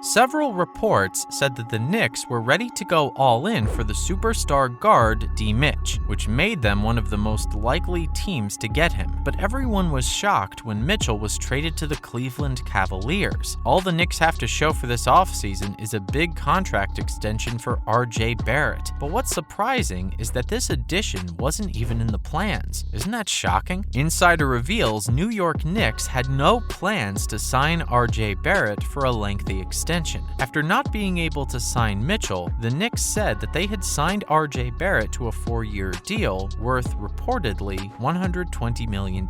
Several reports said that the Knicks were ready to go all in for the superstar guard D-Mitch, which made them one of the most likely teams to get him. But everyone was shocked when Mitchell was traded to the Cleveland Cavaliers. All the Knicks have to show for this offseason is a big contract extension for RJ Barrett. But what's surprising is that this addition wasn't even in the plans. Isn't that shocking? Insider reveals New York Knicks had no plans to sign RJ Barrett for a lengthy extension. After not being able to sign Mitchell, the Knicks said that they had signed RJ Barrett to a 4-year deal worth reportedly $120 million.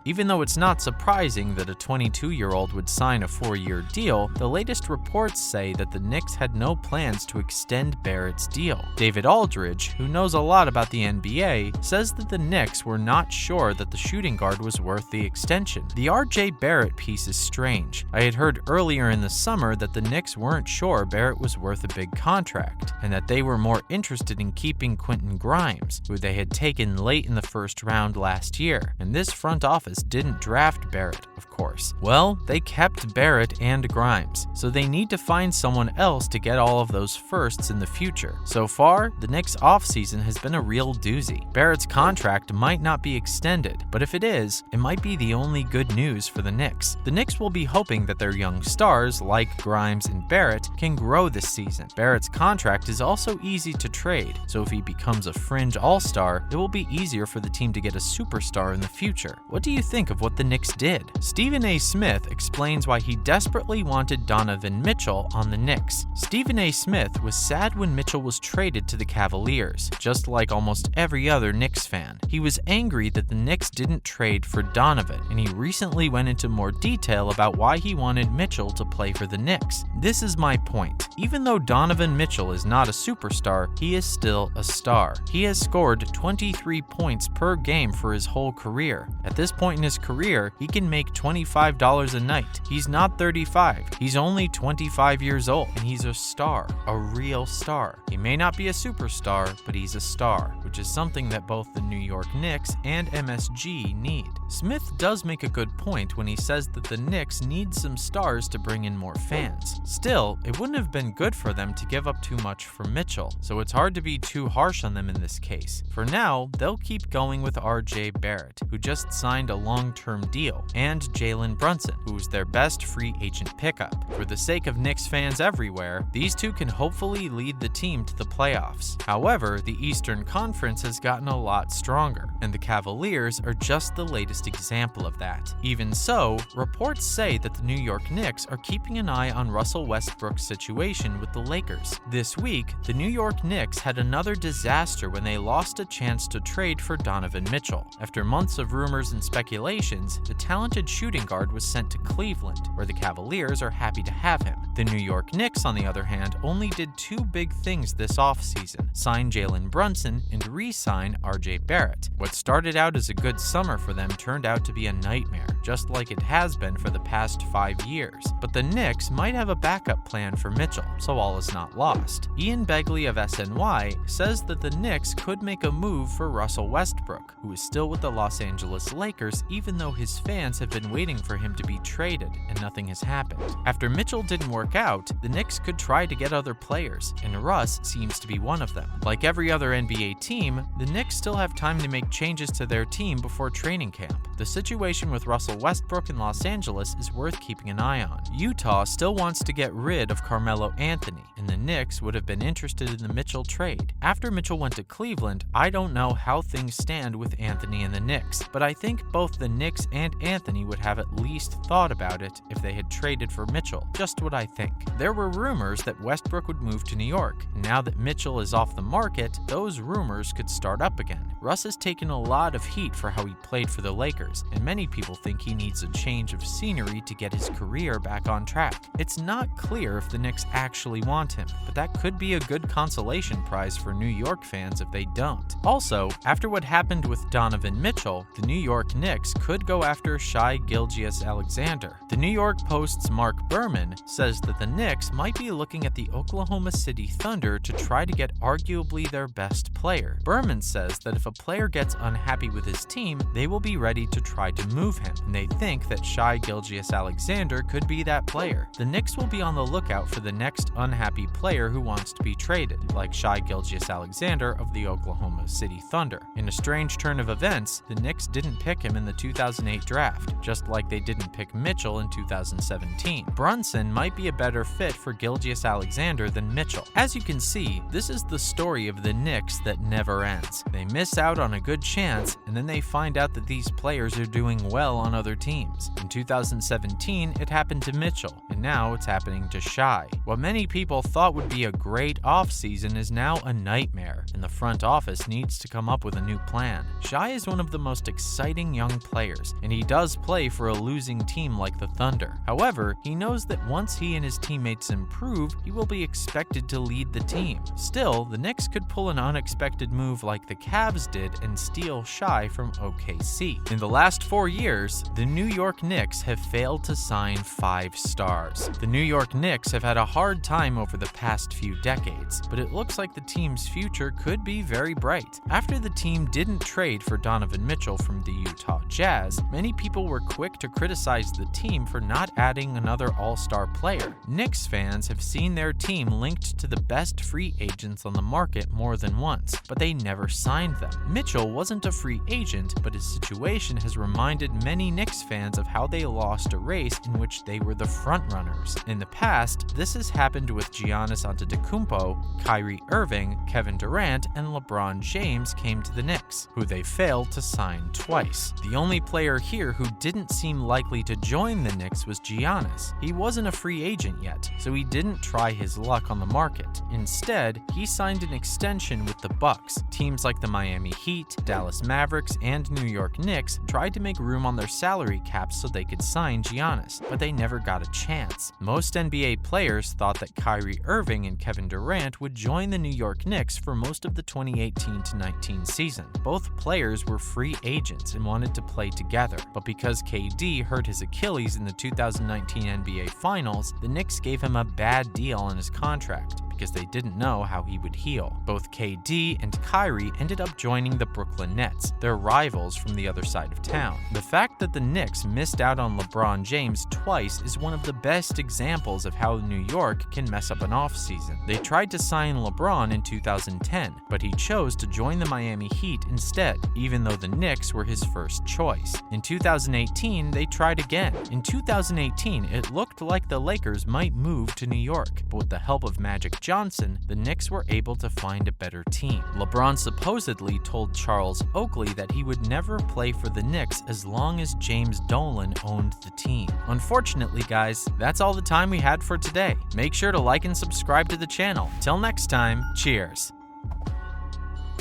Even though it's not surprising that a 22-year-old would sign a 4-year deal, the latest reports say that the Knicks had no plans to extend Barrett's deal. David Aldridge, who knows a lot about the NBA, says that the Knicks were not sure that the shooting guard was worth the extension. The RJ Barrett piece is strange. I had heard earlier in the summer that the Knicks weren't sure Barrett was worth a big contract, and that they were more interested in keeping Quentin Grimes, who they had taken late in the first round last year, and this front office didn't draft Barrett, of course. Well, they kept Barrett and Grimes, so they need to find someone else to get all of those firsts in the future. So far, the Knicks offseason has been a real doozy. Barrett's contract might not be extended, but if it is, it might be the only good news for the Knicks. The Knicks will be hoping that their young stars, like Grimes and Barrett, can grow this season. Barrett's contract is also easy to trade, so if he becomes a fringe all-star, it will be easier for the team to get a superstar in the future. What do you think of what the Knicks did? Stephen A. Smith explains why he desperately wanted Donovan Mitchell on the Knicks. Stephen A. Smith was sad when Mitchell was traded to the Cavaliers, just like almost every other Knicks fan. He was angry that the Knicks didn't trade for Donovan, and he recently went into more detail about why he wanted Mitchell to play for the Knicks. This is my point. Even though Donovan Mitchell is not a superstar, he is still a star. He has scored 23 points per game for his whole career. At this point in his career, he can make $25 a night. He's not 35. He's only 25 years old, and he's a star, a real star. He may not be a superstar, but he's a star, which is something that both the New York Knicks and MSG need. Smith does make a good point when he says that the Knicks need some stars to bring in more fans. Still, it wouldn't have been good for them to give up too much for Mitchell, so it's hard to be too harsh on them in this case. For now, they'll keep going with RJ Barrett, who just signed a long-term deal, and Jalen Brunson, who's their best free agent pickup. For the sake of Knicks fans everywhere, these two can hopefully lead the team to the playoffs. However, the Eastern Conference has gotten a lot stronger, and the Cavaliers are just the latest example of that. Even so, reports say that the New York Knicks are keeping an eye on Russell Westbrook's situation with the Lakers. This week, the New York Knicks had another disaster when they lost a chance to trade for Donovan Mitchell. After months of rumors and speculations, the talented shooting guard was sent to Cleveland, where the Cavaliers are happy to have him. The New York Knicks, on the other hand, only did two big things this offseason: sign Jalen Brunson and re-sign RJ Barrett. What started out as a good summer for them turned out to be a nightmare, just like it has been for the past 5 years. But the Knicks might have a backup plan for Mitchell, so all is not lost. Ian Begley of SNY says that the Knicks could make a move for Russell Westbrook, who is still with the Los Angeles Lakers even though his fans have been waiting for him to be traded, and nothing has happened. After Mitchell didn't work out, the Knicks could try to get other players, and Russ seems to be one of them. Like every other NBA team, the Knicks still have time to make changes to their team before training camp. The situation with Russell Westbrook in Los Angeles is worth keeping an eye on. Utah still wants to get rid of Carmelo Anthony, and the Knicks would have been interested in the Mitchell trade. After Mitchell went to Cleveland, I don't know how things stand with Anthony and the Knicks, but I think both the Knicks and Anthony would have at least thought about it if they had traded for Mitchell. Just what I think. There were rumors that Westbrook would move to New York. Now that Mitchell is off the market, those rumors could start up again. Russ has taken a lot of heat for how he played for the Lakers, and many people think he needs a change of scenery to get his career back on track. It's not clear if the Knicks actually want him, but that could be a good consolation prize for New York fans if they don't. Also, after what happened with Donovan Mitchell, the New York Knicks could go after Shai Gilgeous-Alexander. The New York Post's Mark Berman says that the Knicks might be looking at the Oklahoma City Thunder to try to get arguably their best player. Berman says that if a player gets unhappy with his team, they will be ready to try to move him, and they think that Shai Gilgeous-Alexander could be that player. The Knicks will be on the lookout for the next unhappy player who wants to be traded, like Shai Gilgeous-Alexander of the Oklahoma City Thunder. In a strange turn of events, the Knicks didn't pick him in the 2008 draft, just like they didn't pick Mitchell in 2017. Brunson might be a better fit for Gilgeous-Alexander than Mitchell. As you can see, this is the story of the Knicks that never ends. They miss out on a good chance, and then they find out that these players are doing well on other teams. In 2017, it happened to Mitchell, and now it's happening to Shai. What many people thought would be a great offseason is now a nightmare, and the front office needs to come up with a new plan. Shai is one of the most exciting young players, and he does play for a losing team like the Thunder. However, he knows that once he and his teammates improve, he will be expected to lead the team. Still, the Knicks could pull an unexpected move like the Cavs did and steal Shai from OKC. In the last 4 years, the New York Knicks have failed to sign 5 stars. The New York Knicks have had a hard time over the past few decades, but it looks like the team's future could be very bright. After the team didn't trade for Donovan Mitchell from the Utah Jazz, many people were quick to criticize the team for not adding another all-star player. Knicks fans have seen their team linked to the best free agents on the market more than once, but they never signed them. Mitchell wasn't a free agent, but his situation has reminded many Knicks fans of how they lost a race in which they were the frontrunners. In the past, this has happened with Giannis Antetokounmpo, Kyrie Irving, Kevin Durant, and LeBron James came to the Knicks, who they failed to sign twice. The only player here who didn't seem likely to join the Knicks was Giannis. He wasn't a free agent yet, so he didn't try his luck on the market. Instead, he signed an extension with the Bucks. Teams like the Miami Heat, Dallas Mavericks, and New York Knicks tried to make room on their salary caps so they could sign Giannis, but they never got a chance. Most NBA players thought that Kyrie Irving and Kevin Durant would join the New York Knicks for most of the 2018-19 season. Both players were free agents and wanted to play together, but because KD hurt his Achilles in the 2019 NBA Finals, the Knicks gave him a bad deal on his contract because they didn't know how he would heal. Both KD and Kyrie ended up joining the Brooklyn Nets, their rivals from the other side of town. The fact that the Knicks missed out on LeBron James twice is one of the best examples of how New York can mess up an offseason. They tried to sign LeBron in 2010, but he chose to join the Miami Heat instead, even though the Knicks were his first choice. In 2018, they tried again. In 2018, it looked like the Lakers might move to New York, but with the help of Magic Johnson, the Knicks were able to find a better team. LeBron supposedly told Charles Oakley that he would never play for the Knicks as long as James Dolan owned the team. Unfortunately, guys, that's all the time we had for today. Make sure to like and subscribe to the channel. Till next time, cheers.